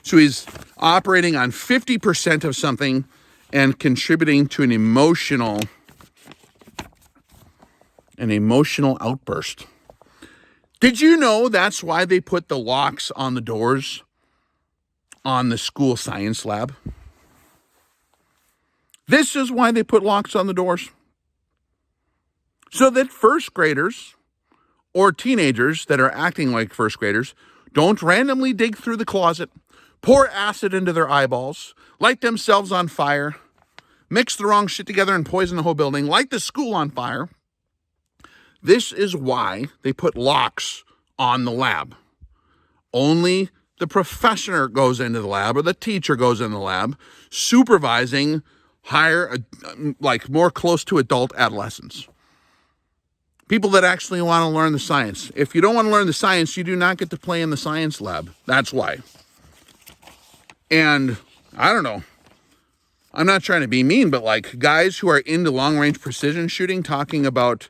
So he's operating on 50% of something and contributing to an emotional outburst. Did you know that's why they put the locks on the doors on the school science lab? This is why they put locks on the doors. So that first graders or teenagers that are acting like first graders don't randomly dig through the closet, pour acid into their eyeballs, light themselves on fire, mix the wrong shit together and poison the whole building, light the school on fire. This is why they put locks on the lab. Only the professor goes into the lab or the teacher goes in the lab, supervising higher, like more close to adult adolescents. People that actually want to learn the science. If you don't want to learn the science, you do not get to play in the science lab. That's why. And I don't know. I'm not trying to be mean, but like guys who are into long-range precision shooting talking about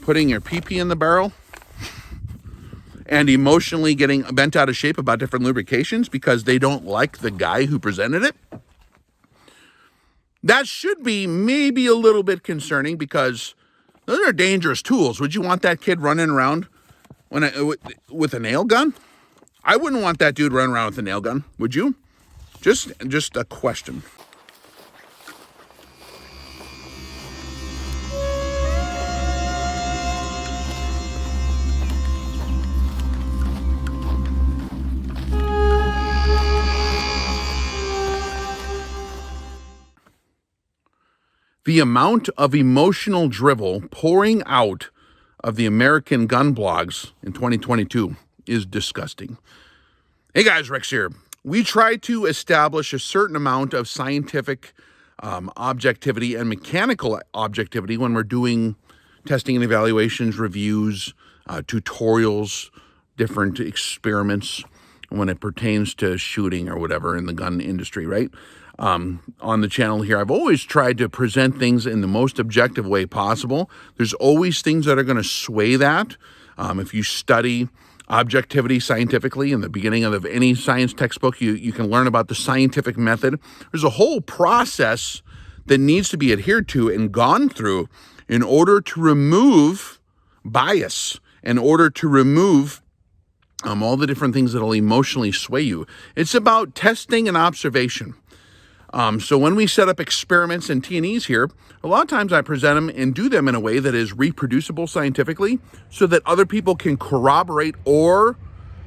putting your pee-pee in the barrel and emotionally getting bent out of shape about different lubrications because they don't like the guy who presented it. That should be maybe a little bit concerning because those are dangerous tools. Would you want that kid running around with a nail gun? I wouldn't want that dude running around with a nail gun. Would you? Just a question. The amount of emotional drivel pouring out of the American gun blogs in 2022 is disgusting. Hey guys, Rex here. We try to establish a certain amount of scientific objectivity and mechanical objectivity when we're doing testing and evaluations, reviews, tutorials, different experiments when it pertains to shooting or whatever in the gun industry, right? On the channel here, I've always tried to present things in the most objective way possible. There's always things that are going to sway that. If you study objectivity scientifically in the beginning of any science textbook, you can learn about the scientific method. There's a whole process that needs to be adhered to and gone through in order to remove bias, in order to remove all the different things that will emotionally sway you. It's about testing and observation. So when we set up experiments and T&Es here, a lot of times I present them and do them in a way that is reproducible scientifically so that other people can corroborate or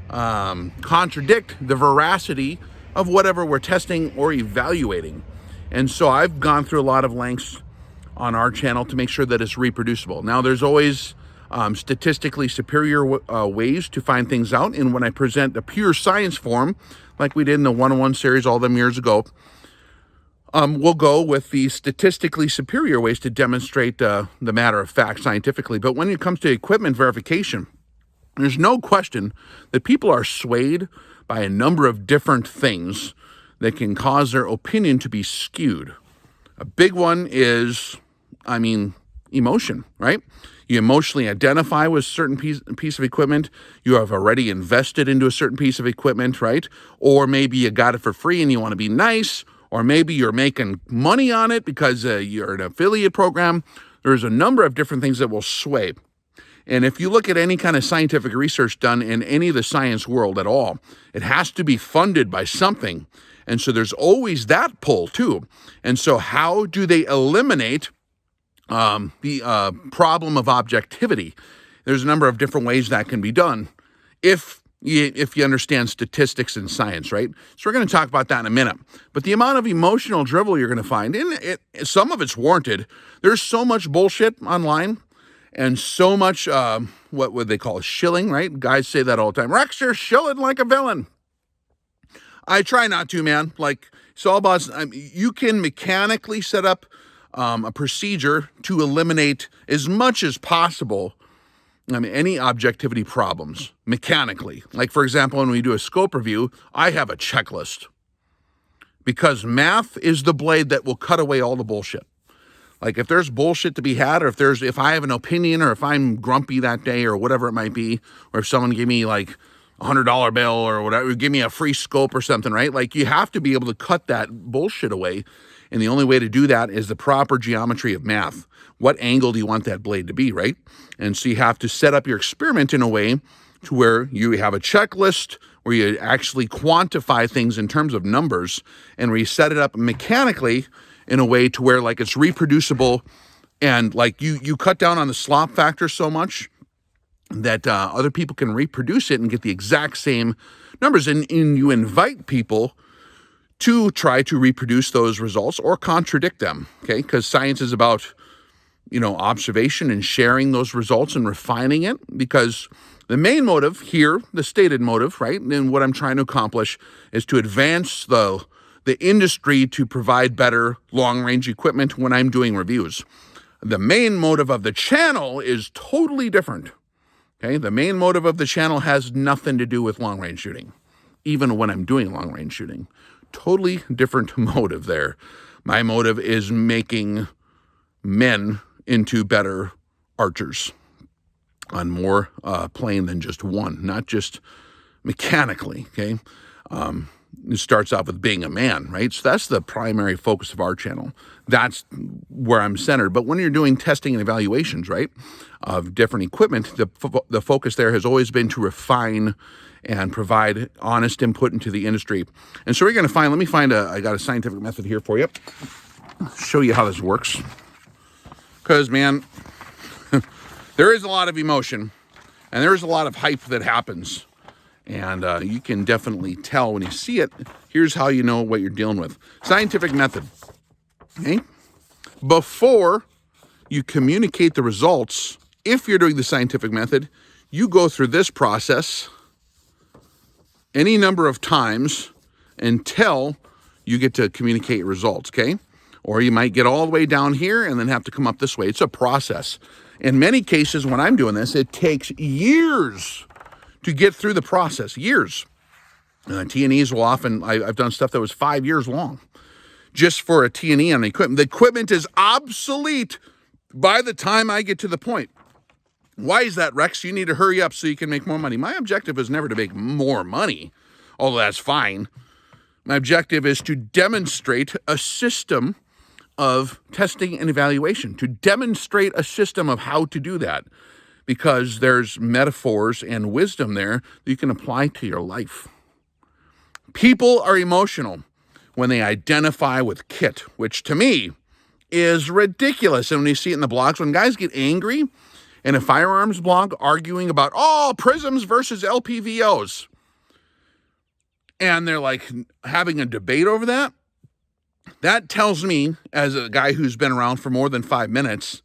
contradict the veracity of whatever we're testing or evaluating. And so I've gone through a lot of lengths on our channel to make sure that it's reproducible. Now, there's always statistically superior ways to find things out. And when I present the pure science form, like we did in the 101 series all them years ago, we'll go with the statistically superior ways to demonstrate the matter of fact scientifically. But when it comes to equipment verification, there's no question that people are swayed by a number of different things that can cause their opinion to be skewed. A big one is, emotion, right? You emotionally identify with a certain piece of equipment. You have already invested into a certain piece of equipment, right? Or maybe you got it for free and you want to be nice. Or maybe you're making money on it because you're an affiliate program. There's a number of different things that will sway. And if you look at any kind of scientific research done in any of the science world at all, it has to be funded by something. And so there's always that pull too. And so how do they eliminate the problem of objectivity? There's a number of different ways that can be done if you understand statistics and science, right? So we're going to talk about that in a minute. But the amount of emotional drivel you're going to find, and some of it's warranted. There's so much bullshit online and so much, what would they call it, shilling, right? Guys say that all the time. Rex, you're shilling like a villain. I try not to, man. Like, it's all about, you can mechanically set up a procedure to eliminate as much as possible any objectivity problems mechanically. Like, for example, when we do a scope review, I have a checklist because math is the blade that will cut away all the bullshit. Like, if there's bullshit to be had, or if I have an opinion, or if I'm grumpy that day or whatever it might be, or if someone gave me like $100 bill or whatever, give me a free scope or something, right? Like you have to be able to cut that bullshit away. And the only way to do that is the proper geometry of math. What angle do you want that blade to be, right? And so you have to set up your experiment in a way to where you have a checklist where you actually quantify things in terms of numbers, and where you set it up mechanically in a way to where like it's reproducible, and like you cut down on the slop factor so much that other people can reproduce it and get the exact same numbers. And you invite people to try to reproduce those results or contradict them, okay? Because science is about, observation and sharing those results and refining it, because the main motive here, the stated motive, right, and what I'm trying to accomplish is to advance the industry to provide better long-range equipment when I'm doing reviews. The main motive of the channel is totally different, okay? The main motive of the channel has nothing to do with long-range shooting, even when I'm doing long-range shooting. Totally different motive there. My motive is making men into better archers on more plane than just one, not just mechanically, okay? It starts off with being a man, right? So that's the primary focus of our channel. That's where I'm centered. But when you're doing testing and evaluations, right, of different equipment, the focus there has always been to refine and provide honest input into the industry. And so we're going to let me find I got a scientific method here for you. Show you how this works. Because, man, there is a lot of emotion, and there is a lot of hype that happens, and you can definitely tell when you see it. Here's how you know what you're dealing with. Scientific method, okay? Before you communicate the results, if you're doing the scientific method, you go through this process any number of times until you get to communicate results, okay? Or you might get all the way down here and then have to come up this way. It's a process. In many cases, when I'm doing this, it takes years to get through the process, years. T&Es will often, I've done stuff that was 5 years long just for a T&E on the equipment. The equipment is obsolete by the time I get to the point. Why is that, Rex? You need to hurry up so you can make more money. My objective is never to make more money, although that's fine. My objective is to demonstrate a system of testing and evaluation, to demonstrate a system of how to do that, because there's metaphors and wisdom there that you can apply to your life. People are emotional when they identify with kit, which to me is ridiculous. And when you see it in the blogs, when guys get angry in a firearms blog arguing about, prisms versus LPVOs, and they're like having a debate over that, that tells me, as a guy who's been around for more than 5 minutes,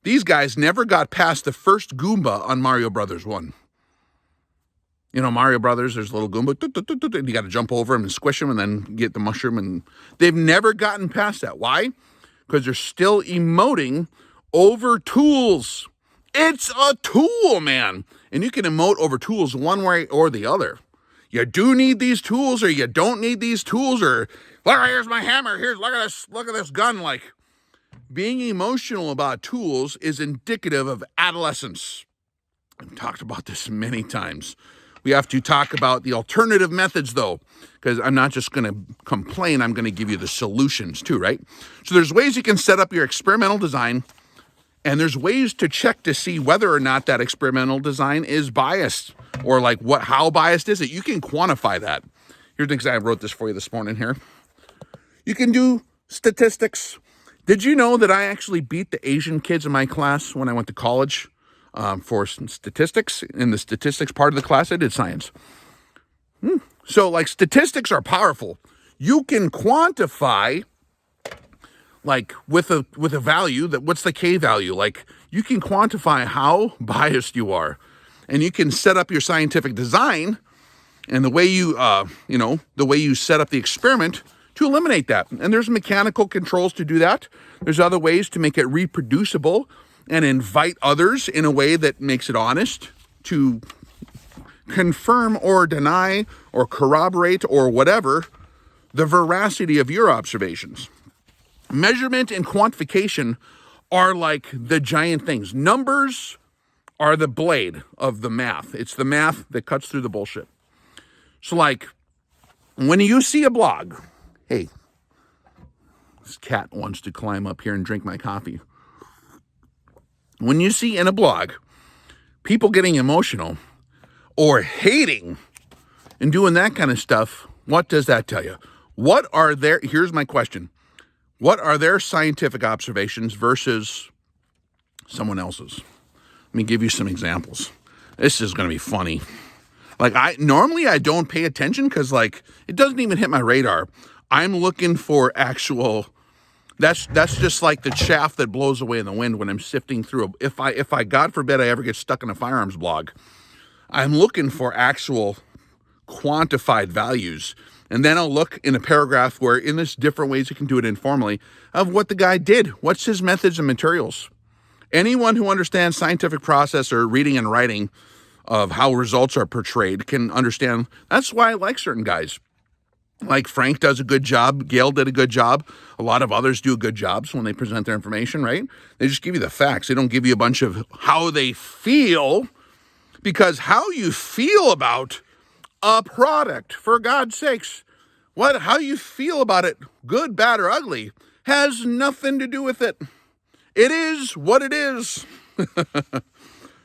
these guys never got past the first Goomba on Mario Brothers 1. Mario Brothers, there's a little Goomba, and you got to jump over him and squish him and then get the mushroom, and they've never gotten past that. Why? Because they're still emoting over tools. It's a tool, man. And you can emote over tools one way or the other. You do need these tools, or you don't need these tools, or here's my hammer. Look at this gun. Like, being emotional about tools is indicative of adolescence. I've talked about this many times. We have to talk about the alternative methods, though, because I'm not just going to complain. I'm going to give you the solutions too, right? So there's ways you can set up your experimental design, and there's ways to check to see whether or not that experimental design is biased, or like how biased is it? You can quantify that. Here's an example. I wrote this for you this morning here. You can do statistics. Did you know that I actually beat the Asian kids in my class when I went to college for statistics? In the statistics part of the class, I did science. So like statistics are powerful. You can quantify, like with a value, what's the K value? Like you can quantify how biased you are, and you can set up your scientific design and the way you set up the experiment to eliminate that. And there's mechanical controls to do that. There's other ways to make it reproducible and invite others in a way that makes it honest to confirm or deny or corroborate or whatever the veracity of your observations. Measurement and quantification are like the giant things. Numbers are the blade of the math. It's the math that cuts through the bullshit. So like when you see a blog, hey, this cat wants to climb up here and drink my coffee. When you see in a blog people getting emotional or hating and doing that kind of stuff, what does that tell you? Here's my question. What are their scientific observations versus someone else's? Let me give you some examples. This is going to be funny. Like normally I don't pay attention because like it doesn't even hit my radar. I'm looking for actual, that's just like the chaff that blows away in the wind when I'm sifting through. If I God forbid I ever get stuck in a firearms blog, I'm looking for actual quantified values. And then I'll look in a paragraph where in this different ways you can do it informally of what the guy did. What's his methods and materials? Anyone who understands scientific process or reading and writing of how results are portrayed can understand. That's why I like certain guys. Like Frank does a good job. Gail did a good job. A lot of others do good jobs when they present their information, right? They just give you the facts. They don't give you a bunch of how they feel, because how you feel about a product, for God's sakes, how you feel about it, good, bad, or ugly, has nothing to do with it. It is what it is.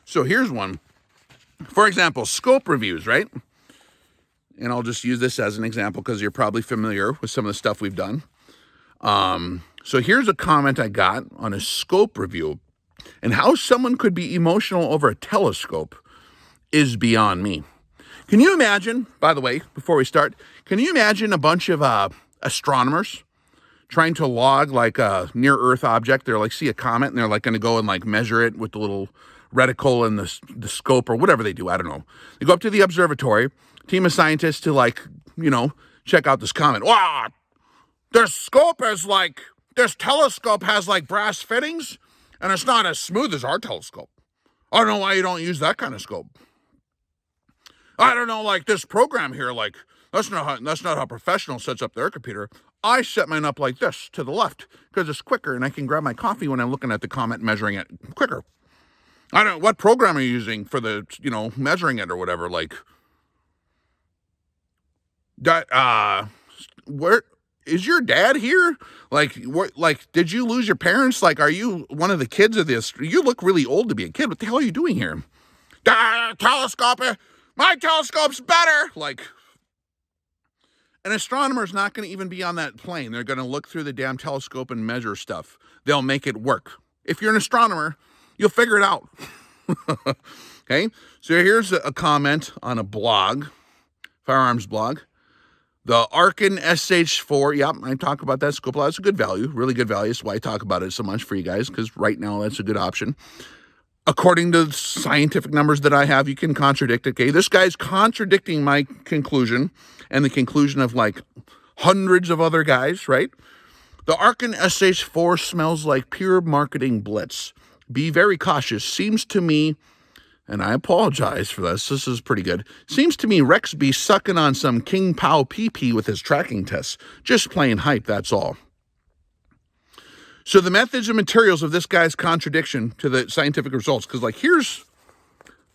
So here's one. For example, scope reviews, right? And I'll just use this as an example because you're probably familiar with some of the stuff we've done. So here's a comment I got on a scope review, and how someone could be emotional over a telescope is beyond me. Can you imagine, by the way, before we start, can you imagine a bunch of astronomers trying to log like a near Earth object? They're like, see a comet, and they're like going to go and like measure it with the little reticle and the scope or whatever they do. I don't know. They go up to the observatory, team of scientists to like, check out this comet. Wow, this telescope has like brass fittings and it's not as smooth as our telescope. I don't know why you don't use that kind of scope. I don't know, like this program here, like that's not how a professional sets up their computer. I set mine up like this to the left because it's quicker and I can grab my coffee when I'm looking at the comet, measuring it quicker. I don't know, what program are you using for the, measuring it or whatever? Like, where is your dad here? Like, did you lose your parents? Like, are you one of the kids of this? You look really old to be a kid. What the hell are you doing here? Telescope, my telescope's better. Like, an astronomer's not going to even be on that plane. They're going to look through the damn telescope and measure stuff. They'll make it work. If you're an astronomer, you'll figure it out. Okay, so here's a comment on a blog, firearms blog. The Arkin SH4, yep, I talk about that scope a lot. It's a good value, really good value. That's why I talk about it so much for you guys, because right now that's a good option. According to scientific numbers that I have, you can contradict it. Okay, this guy's contradicting my conclusion and the conclusion of like hundreds of other guys, right? The Arkin SH4 smells like pure marketing blitz. Be very cautious. Seems to me, and I apologize for this is pretty good. Seems to me Rex be sucking on some King Pow PP with his tracking tests. Just plain hype, that's all. So the methods and materials of this guy's contradiction to the scientific results, because like here's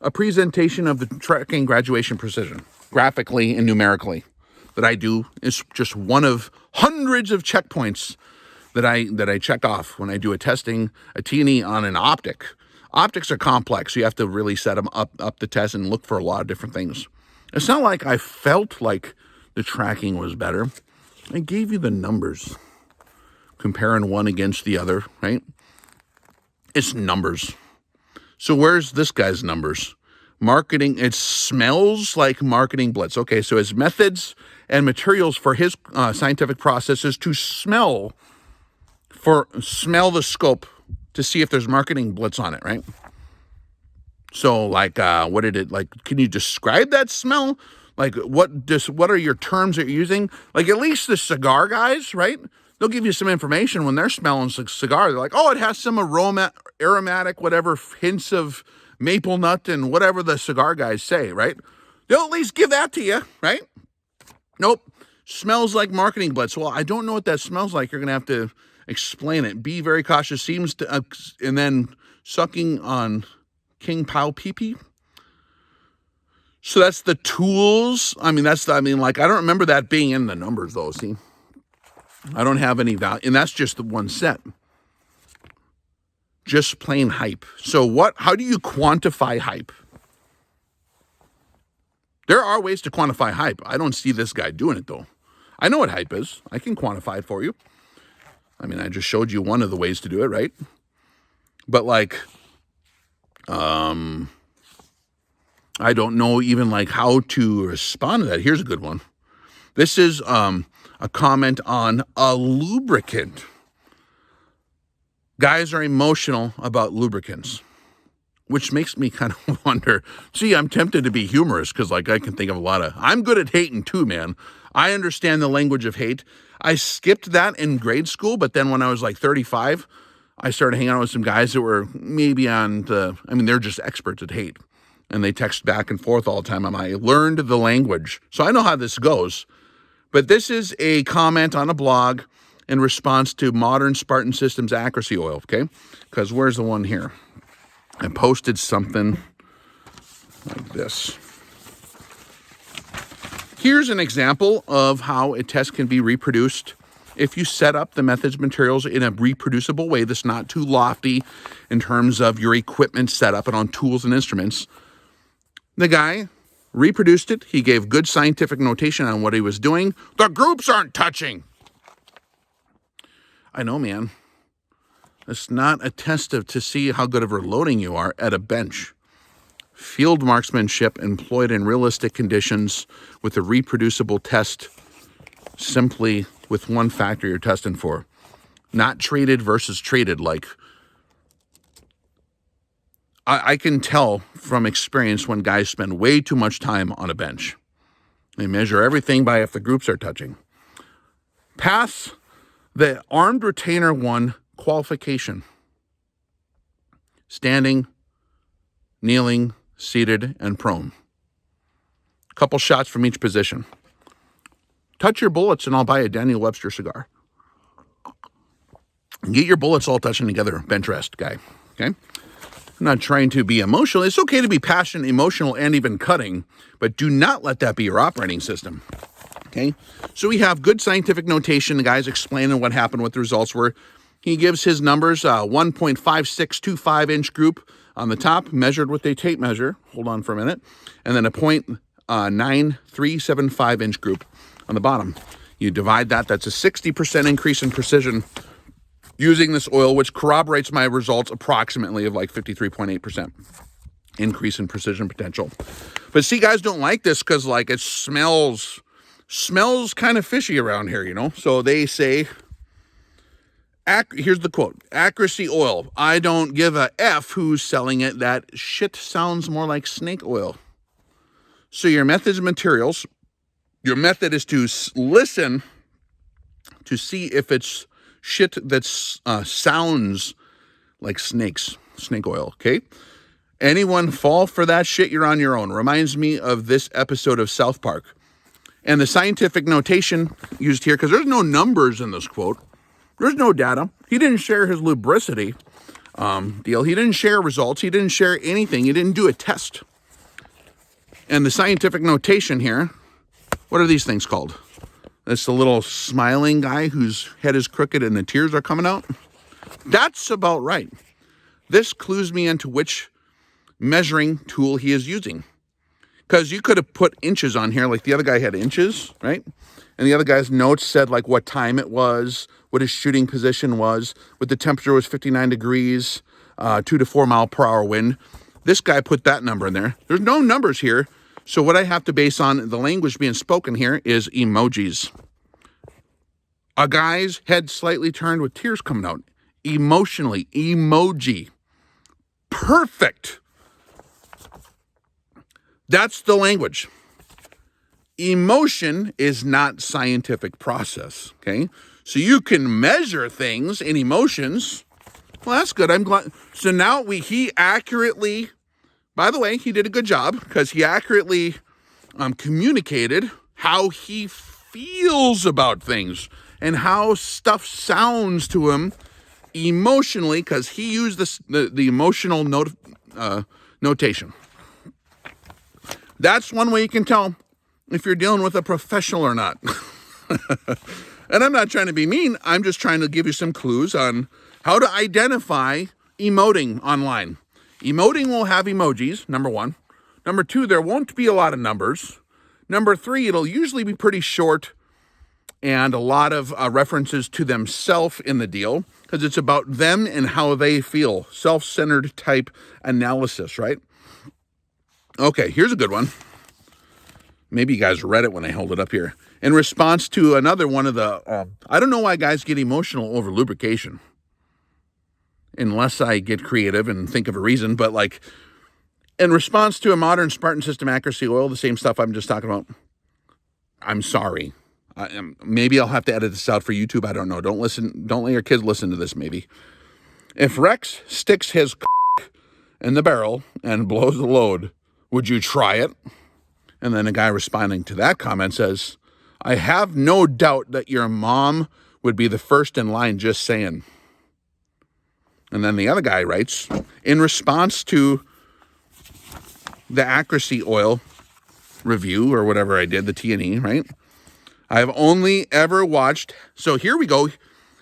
a presentation of the tracking graduation precision, graphically and numerically, that I do. Is just one of hundreds of checkpoints that I check off when I do a testing, a T&E on an optic. Optics are complex. So you have to really set them up the test and look for a lot of different things. It's not like I felt like the tracking was better. I gave you the numbers, comparing one against the other, right? It's numbers. So where's this guy's numbers? Marketing, it smells like marketing blitz. Okay, so his methods and materials for his scientific process is to smell the scope to see if there's marketing blitz on it, right? So like, what did it, like, can you describe that smell? Like what are your terms that you're using? Like at least the cigar guys, right? They'll give you some information when they're smelling cigar. They're like, oh, it has some aromatic, whatever, hints of maple nut and whatever the cigar guys say, right? They'll at least give that to you, right? Nope. Smells like marketing blitz. Well, I don't know what that smells like. You're going to have to explain it. Be very cautious. Seems to, and then sucking on King Pow PP. So that's the tools. I mean, like, I don't remember that being in the numbers though, see? I don't have any value, and that's just the one set. Just plain hype. So how do you quantify hype? There are ways to quantify hype. I don't see this guy doing it though. I know what hype is. I can quantify it for you. I mean, I just showed you one of the ways to do it, right? But like, I don't know even like how to respond to that. Here's a good one. This is a comment on a lubricant. Guys are emotional about lubricants, which makes me kind of wonder. See, I'm tempted to be humorous because like I can think of I'm good at hating too, man. I understand the language of hate. I skipped that in grade school, but then when I was like 35, I started hanging out with some guys that were maybe they're just experts at hate. And they text back and forth all the time. And I learned the language. So I know how this goes. But this is a comment on a blog in response to modern Spartan Systems accuracy oil, okay? Because where's the one here? I posted something like this. Here's an example of how a test can be reproduced if you set up the methods materials in a reproducible way that's not too lofty in terms of your equipment setup and on tools and instruments. The guy reproduced it. He gave good scientific notation on what he was doing. The groups aren't touching. I know, man. It's not a test to see how good of reloading you are at a bench. Field marksmanship employed in realistic conditions with a reproducible test simply with one factor you're testing for. Not traded versus traded. Like, I can tell from experience when guys spend way too much time on a bench. They measure everything by if the groups are touching. Pass the armed retainer 1 qualification. Standing, kneeling, seated, and prone. A couple shots from each position. Touch your bullets and I'll buy a Daniel Webster cigar. Get your bullets all touching together, bench rest, guy. Okay? I'm not trying to be emotional. It's okay to be passionate, emotional, and even cutting, but do not let that be your operating system. Okay? So we have good scientific notation. The guy's explaining what happened, what the results were. He gives his numbers, 1.5625 inch group on the top, measured with a tape measure. Hold on for a minute. And then a 0.9375 inch group on the bottom. You divide that. That's a 60% increase in precision using this oil, which corroborates my results approximately of like 53.8% increase in precision potential. But see, guys don't like this because like it smells kind of fishy around here, you know? So they say, here's the quote, accuracy oil. I don't give a F who's selling it. That shit sounds more like snake oil. So your methods and materials, your method is to listen to see if it's shit that sounds like snake oil, okay? Anyone fall for that shit, you're on your own. Reminds me of this episode of South Park. And the scientific notation used here, because there's no numbers in this quote. There's no data. He didn't share his lubricity deal. He didn't share results. He didn't share anything. He didn't do a test. And the scientific notation here, what are these things called? That's the little smiling guy whose head is crooked and the tears are coming out. That's about right. This clues me into which measuring tool he is using. Because you could have put inches on here, like the other guy had inches, right? And the other guy's notes said like what time it was, what his shooting position was, what the temperature was 59 degrees, 2 to 4 mile per hour wind. This guy put that number in there. There's no numbers here. So what I have to base on the language being spoken here is emojis. A guy's head slightly turned with tears coming out. Emotionally, emoji. Perfect. That's the language. Emotion is not scientific process, okay? So you can measure things in emotions. Well, that's good. I'm glad. So now he accurately, by the way, he did a good job because he accurately communicated how he feels about things and how stuff sounds to him emotionally because he used the emotional notation. That's one way you can tell if you're dealing with a professional or not. And I'm not trying to be mean. I'm just trying to give you some clues on how to identify emoting online. Emoting will have emojis, number one. Number two, there won't be a lot of numbers. Number three, it'll usually be pretty short and a lot of references to themselves in the deal, because it's about them and how they feel. Self-centered type analysis, right? Okay, here's a good one. Maybe you guys read it when I hold it up here. In response to another one of the, I don't know why guys get emotional over lubrication. Unless I get creative and think of a reason, but like, in response to a modern Spartan system accuracy oil, the same stuff I'm just talking about, I'm sorry. Maybe I'll have to edit this out for YouTube. I don't know. Don't let your kids listen to this maybe. If Rex sticks his in the barrel and blows the load, would you try it? And then a guy responding to that comment says, I have no doubt that your mom would be the first in line, just saying. And then the other guy writes, in response to the accuracy oil review or whatever I did, the T&E, right? I've only ever watched, so here we go.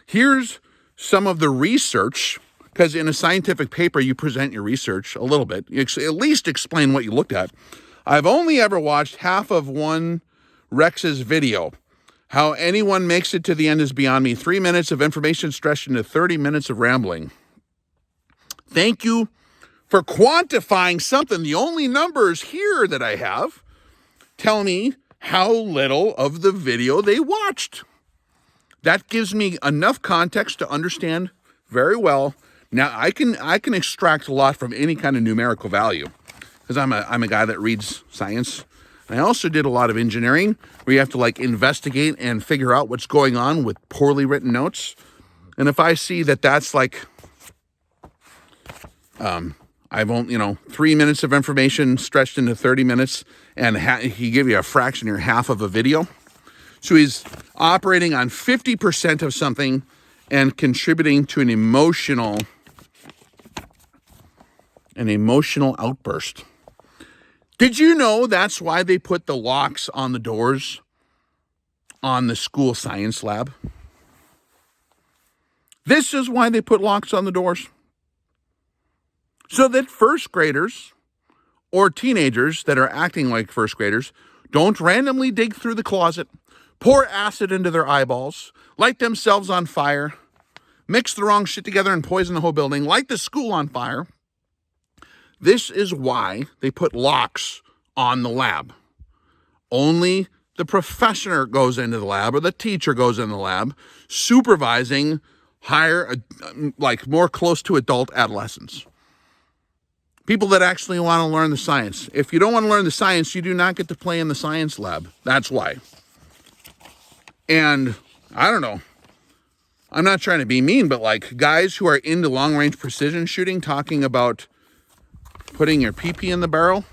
Here's some of the research, because in a scientific paper, you present your research a little bit. You at least explain what you looked at. I've only ever watched half of one Rex's video. How anyone makes it to the end is beyond me. 3 minutes of information stretched into 30 minutes of rambling. Thank you for quantifying something. The only numbers here that I have tell me how little of the video they watched. That gives me enough context to understand very well. Now I can extract a lot from any kind of numerical value, because I'm a guy that reads science. I also did a lot of engineering where you have to like investigate and figure out what's going on with poorly written notes. And if I see that that's like, I've only, 3 minutes of information stretched into 30 minutes, and he give you a fraction or half of a video. So he's operating on 50% of something and contributing to an emotional outburst. Did you know that's why they put the locks on the doors on the school science lab? This is why they put locks on the doors. So that first graders or teenagers that are acting like first graders don't randomly dig through the closet, pour acid into their eyeballs, light themselves on fire, mix the wrong shit together and poison the whole building, light the school on fire. This is why they put locks on the lab. Only the professor goes into the lab, or the teacher goes in the lab, supervising higher, like more close to adult adolescents. People that actually want to learn the science. If you don't want to learn the science, you do not get to play in the science lab. That's why. And I don't know. I'm not trying to be mean, but like guys who are into long-range precision shooting talking about putting your pee-pee in the barrel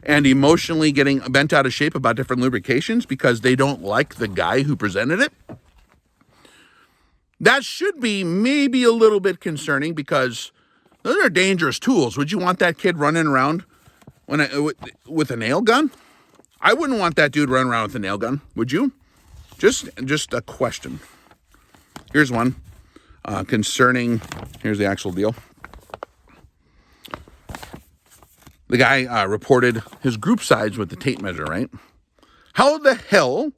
and emotionally getting bent out of shape about different lubrications because they don't like the guy who presented it. That should be maybe a little bit concerning, because those are dangerous tools. Would you want that kid running around with a nail gun? I wouldn't want that dude running around with a nail gun. Would you? Just a question. Here's one concerning, here's the actual deal. The guy reported his group size with the tape measure, right? How the hell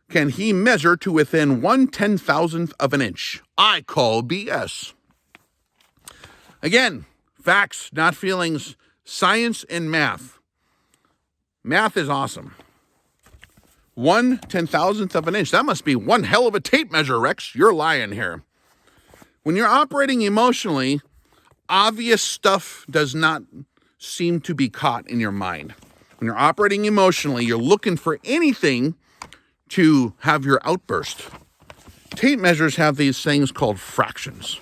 can he measure to within 1/10,000th of an inch? I call BS. Again, facts, not feelings, science and math. Math is awesome. 1/10,000th of an inch. That must be one hell of a tape measure, Rex. You're lying here. When you're operating emotionally, obvious stuff does not seem to be caught in your mind. When you're operating emotionally, you're looking for anything to have your outburst. Tape measures have these things called fractions.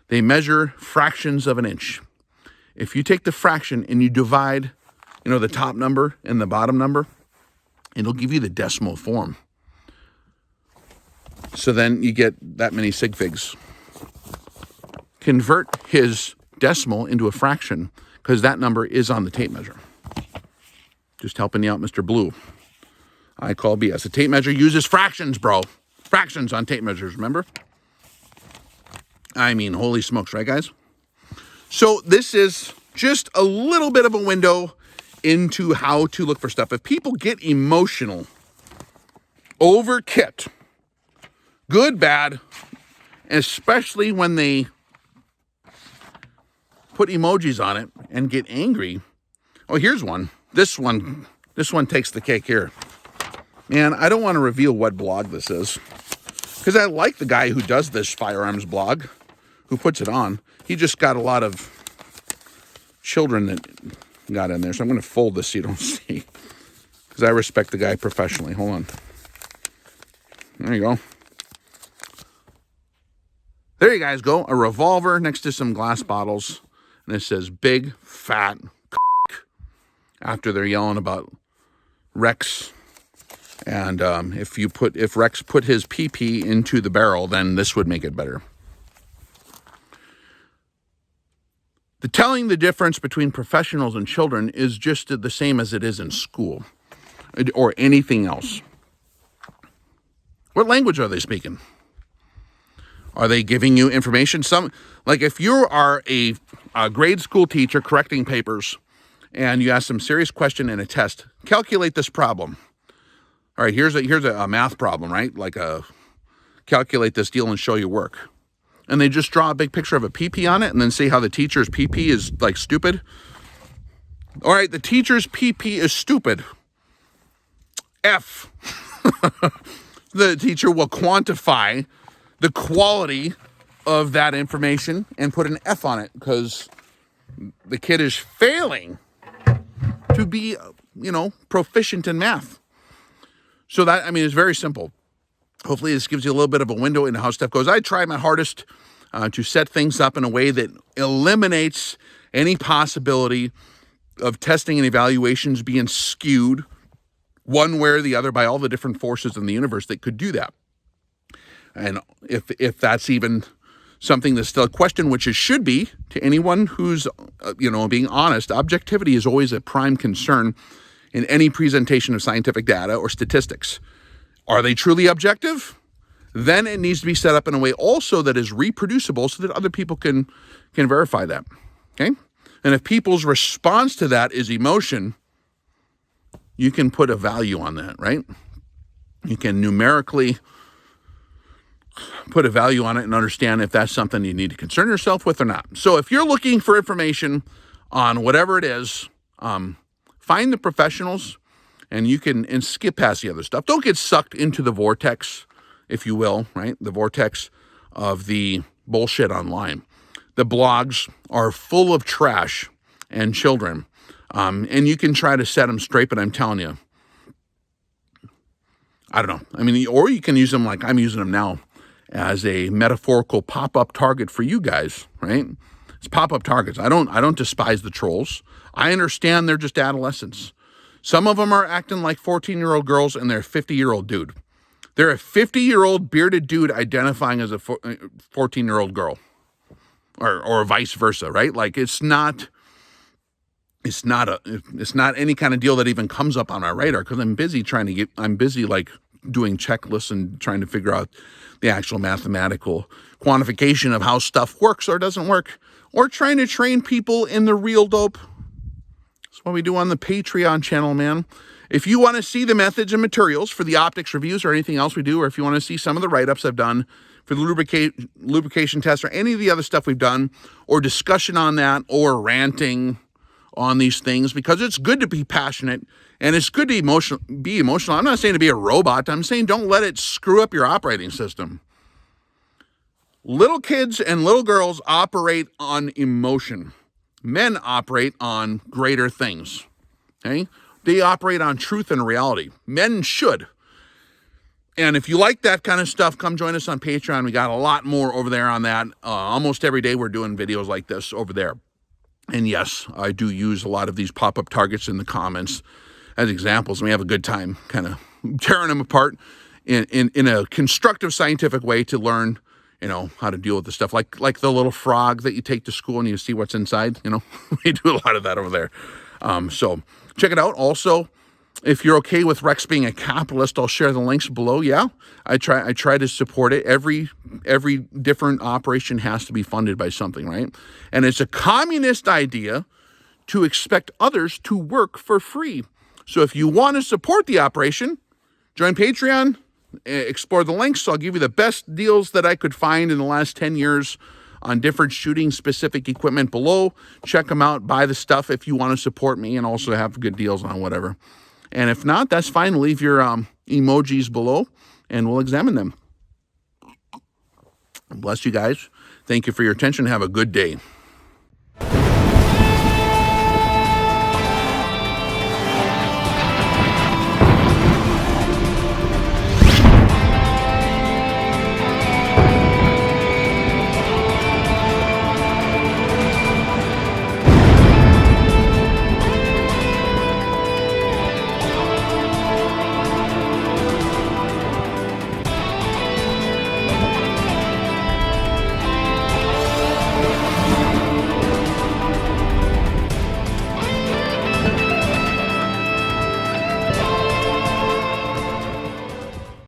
They measure fractions of an inch. If you take the fraction and you divide, the top number and the bottom number, it'll give you the decimal form. So then you get that many sig figs. Convert his decimal into a fraction, because that number is on the tape measure. Just helping you out, Mr. Blue. I call BS. A tape measure uses fractions, bro. Fractions on tape measures, remember? I mean, holy smokes, right, guys? So this is just a little bit of a window into how to look for stuff. If people get emotional over kit, good, bad, especially when they put emojis on it and get angry. Oh, here's one. This one takes the cake here. Man, I don't want to reveal what blog this is because I like the guy who does this firearms blog, who puts it on. He just got a lot of children that got in there. So I'm going to fold this so you don't see, because I respect the guy professionally. Hold on. There you go. There you guys go. A revolver next to some glass bottles. And it says big, fat, after they're yelling about Rex. And if Rex put his PP into the barrel, then this would make it better. Telling the difference between professionals and children is just the same as it is in school or anything else. What language are they speaking? Are they giving you information? Like if you are a grade school teacher correcting papers and you ask some serious question in a test, calculate this problem. All right, here's a math problem, right? Like calculate this deal and show your work. And they just draw a big picture of a PP on it and then say how the teacher's PP is like stupid. All right, the teacher's PP is stupid. F. The teacher will quantify the quality of that information and put an F on it because the kid is failing to be, proficient in math. So that, it's very simple. Hopefully this gives you a little bit of a window into how stuff goes. I try my hardest to set things up in a way that eliminates any possibility of testing and evaluations being skewed one way or the other by all the different forces in the universe that could do that. And if that's even something that's still a question, which it should be to anyone who's, being honest, objectivity is always a prime concern in any presentation of scientific data or statistics. Are they truly objective? Then it needs to be set up in a way also that is reproducible so that other people can verify that, okay? And if people's response to that is emotion, you can put a value on that, right? You can numerically put a value on it and understand if that's something you need to concern yourself with or not. So if you're looking for information on whatever it is, find the professionals and you can skip past the other stuff. Don't get sucked into the vortex, if you will, right? The vortex of the bullshit online. The blogs are full of trash and children. And you can try to set them straight, but I'm telling you, I don't know. Or you can use them like I'm using them now as a metaphorical pop-up target for you guys, right? It's pop-up targets. I don't despise the trolls. I understand they're just adolescents. Some of them are acting like 14-year-old girls and they're a 50-year-old dude. They're a 50-year-old bearded dude identifying as a 14-year-old girl. Or vice versa, right? Like it's not any kind of deal that even comes up on our radar because I'm busy like doing checklists and trying to figure out the actual mathematical quantification of how stuff works or doesn't work, or trying to train people in the real dope. That's what we do on the Patreon channel, man. If you want to see the methods and materials for the optics reviews or anything else we do, or if you want to see some of the write-ups I've done for the lubrication test or any of the other stuff we've done, or discussion on that, or ranting on these things, because it's good to be passionate and it's good to be emotional. I'm not saying to be a robot. I'm saying don't let it screw up your operating system. Little kids and little girls operate on emotion. Men operate on greater things. Okay? They operate on truth and reality. Men should. And if you like that kind of stuff, come join us on Patreon. We got a lot more over there on that. Almost every day we're doing videos like this over there. And yes, I do use a lot of these pop-up targets in the comments as examples. And we have a good time kind of tearing them apart in a constructive scientific way to learn, how to deal with the stuff. Like the little frog that you take to school and you see what's inside, we do a lot of that over there. So check it out. Also, if you're okay with Rex being a capitalist, I'll share the links below. Yeah, I try to support it. Every different operation has to be funded by something, right? And it's a communist idea to expect others to work for free. So if you want to support the operation, join Patreon, explore the links. I'll give you the best deals that I could find in the last 10 years on different shooting specific equipment below. Check them out, buy the stuff if you want to support me and also have good deals on whatever. And if not, that's fine. Leave your emojis below and we'll examine them. Bless you guys. Thank you for your attention. Have a good day.